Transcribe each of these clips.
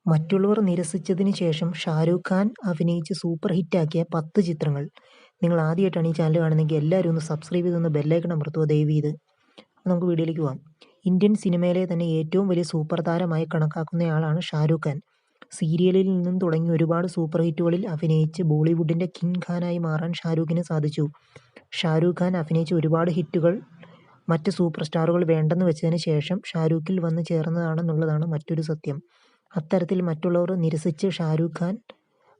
മറ്റുള്ളവർ നിരസിച്ചതിന് ശേഷം ഷാരൂഖ് ഖാൻ അഭിനയിച്ച് സൂപ്പർ ഹിറ്റാക്കിയ 10 ചിത്രങ്ങൾ. നിങ്ങൾ ആദ്യമായിട്ടാണ് ഈ ചാനൽ കാണുന്നതെങ്കിൽ എല്ലാവരും ഒന്ന് സബ്സ്ക്രൈബ് ചെയ്തൊന്ന് ബെല്ലൈക്കൺ അമർത്തുക ദയവീത്. നമുക്ക് വീഡിയോയിലേക്ക് പോകാം. ഇന്ത്യൻ സിനിമയിലെ തന്നെ ഏറ്റവും വലിയ സൂപ്പർ താരമായി കണക്കാക്കുന്നയാളാണ് ഷാരൂഖ് ഖാൻ. സീരിയലിൽ നിന്നും തുടങ്ങി ഒരുപാട് സൂപ്പർ ഹിറ്റുകളിൽ അഭിനയിച്ച് ബോളിവുഡിൻ്റെ കിങ് ഖാനായി മാറാൻ ഷാരൂഖിന് സാധിച്ചു. ഷാരൂഖ് ഖാൻ അഭിനയിച്ച ഒരുപാട് ഹിറ്റുകൾ മറ്റ് സൂപ്പർ സ്റ്റാറുകൾ വേണ്ടെന്ന് വെച്ചതിന് ശേഷം ഷാരൂഖിൽ വന്ന് ചേർന്നതാണെന്നുള്ളതാണ് മറ്റൊരു സത്യം. അത്തരത്തിൽ മറ്റുള്ളവർ നിരസിച്ച് ഷാരൂഖ് ഖാൻ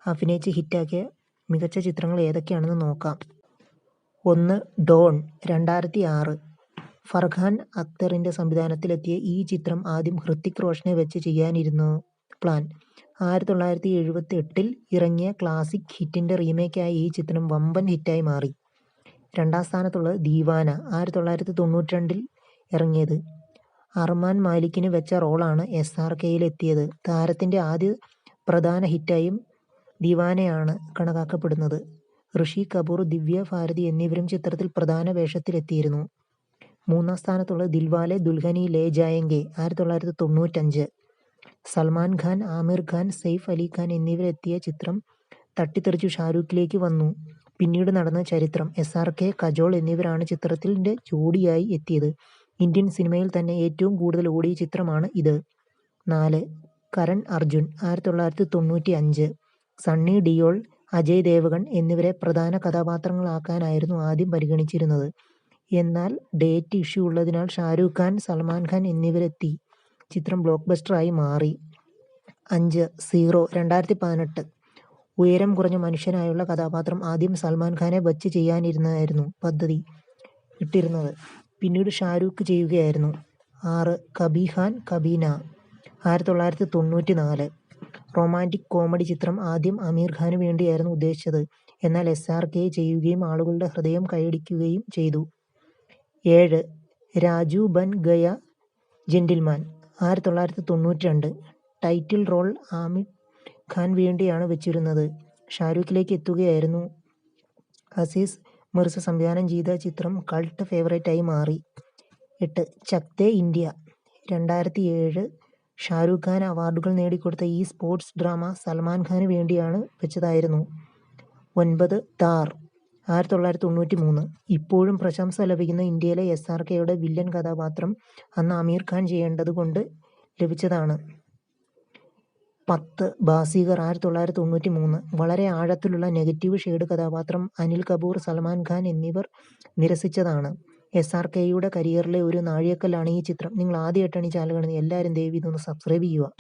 അഭിനയിച്ച് ഹിറ്റാക്കിയ മികച്ച ചിത്രങ്ങൾ ഏതൊക്കെയാണെന്ന് നോക്കാം. 1. ഡോൺ 2006. ഫർഹാൻ അക്തറിൻ്റെ സംവിധാനത്തിലെത്തിയ ഈ ചിത്രം ആദ്യം ഹൃത്തിക് റോഷനെ വെച്ച് ചെയ്യാനിരുന്നു പ്ലാൻ. 1978 ഇറങ്ങിയ ക്ലാസിക് ഹിറ്റിൻ്റെ റീമേക്കായ ഈ ചിത്രം വമ്പൻ ഹിറ്റായി മാറി. രണ്ടാം സ്ഥാനത്തുള്ളത് ദീവാന 1992 ഇറങ്ങിയത്. അർമാൻ മാലിക്കിന് വെച്ച റോളാണ് SRKയിൽ എത്തിയത്. താരത്തിൻ്റെ ആദ്യ പ്രധാന ഹിറ്റായും ദീവാനയാണ് കണക്കാക്കപ്പെടുന്നത്. ഋഷി കപൂർ, ദിവ്യ ഭാരതി എന്നിവരും ചിത്രത്തിൽ പ്രധാന വേഷത്തിലെത്തിയിരുന്നു. മൂന്നാം സ്ഥാനത്തുള്ളത് ദിൽവാലെ ദുൽഹനി ലേ ജായേംഗെ 1995. സൽമാൻ ഖാൻ, ആമിർ ഖാൻ, സെയ്ഫ് അലി ഖാൻ എന്നിവരെത്തിയ ചിത്രം തട്ടിത്തെറിച്ചു ഷാരൂഖിലേക്ക് വന്നു. പിന്നീട് നടന്ന ചരിത്രം. SRK, കജോൾ എന്നിവരാണ് ചിത്രത്തിൻ്റെ ജോഡിയായി എത്തിയത്. ഇന്ത്യൻ സിനിമയിൽ തന്നെ ഏറ്റവും കൂടുതൽ ഓടിയ ചിത്രമാണ് ഇത്. 4. കരൺ അർജുൻ 1995. സണ്ണി ഡിയോൾ, അജയ് ദേവ്ഗൺ എന്നിവരെ പ്രധാന കഥാപാത്രങ്ങളാക്കാനായിരുന്നു ആദ്യം പരിഗണിച്ചിരുന്നത്. എന്നാൽ ഡേറ്റ് ഇഷ്യൂ ഉള്ളതിനാൽ ഷാരൂഖ് ഖാൻ, സൽമാൻ ഖാൻ എന്നിവരെത്തി. ചിത്രം ബ്ലോക്ക് ബസ്റ്ററായി മാറി. 5. സീറോ 2018. ഉയരം കുറഞ്ഞ മനുഷ്യനായുള്ള കഥാപാത്രം ആദ്യം സൽമാൻ ഖാനെ വച്ച് ചെയ്യാനിരുന്നായിരുന്നു പദ്ധതി ഇട്ടിരുന്നത്. പിന്നീട് ഷാരൂഖ് ചെയ്യുകയായിരുന്നു. 6. കബി ഖാൻ കബി നാ 1994. റൊമാൻറ്റിക് കോമഡി ചിത്രം ആദ്യം ആമിർ ഖാന് വേണ്ടിയായിരുന്നു ഉദ്ദേശിച്ചത്. എന്നാൽ SRK ചെയ്യുകയും ആളുകളുടെ ഹൃദയം കൈയടിക്കുകയും ചെയ്തു. 7. Raju Ban Gaya Gentleman 1992. Title role Aamir Khan വേണ്ടിയാണ് വെച്ചിരുന്നത്. ഷാരൂഖിലേക്ക് എത്തുകയായിരുന്നു. അസീസ് മിർസ സംവിധാനം ചെയ്ത ചിത്രം കൾട്ട് ഫേവറേറ്റായി മാറി. 8. ചക് ദേ ഇന്ത്യ 2007. ഷാരൂഖ് ഖാൻ അവാർഡുകൾ നേടിക്കൊടുത്ത ഈ സ്പോർട്സ് ഡ്രാമ സൽമാൻ ഖാന് വേണ്ടിയാണ് വെച്ചതായിരുന്നു. 9. താർ 1993. ഇപ്പോഴും പ്രശംസ ലഭിക്കുന്ന ഇന്ത്യയിലെ SRKയുടെ വില്ലൻ കഥാപാത്രം അന്ന് ആമിർ ഖാൻ ചെയ്യേണ്ടത് കൊണ്ട് ലഭിച്ചതാണ്. 10. ബാസിഗർ 1993. വളരെ ആഴത്തിലുള്ള നെഗറ്റീവ് ഷെയ്ഡ് കഥാപാത്രം അനിൽ കപൂർ, സൽമാൻ ഖാൻ എന്നിവർ നിരസിച്ചതാണ്. SRKയുടെ കരിയറിലെ ഒരു നാഴികക്കല്ലാണ് ഈ ചിത്രം. നിങ്ങൾ ആദ്യമായിട്ടാണ് ഈ ചാനൽ കാണുന്നത് എല്ലാവരും ദയവ് ഇതൊന്ന് സബ്സ്ക്രൈബ് ചെയ്യുക.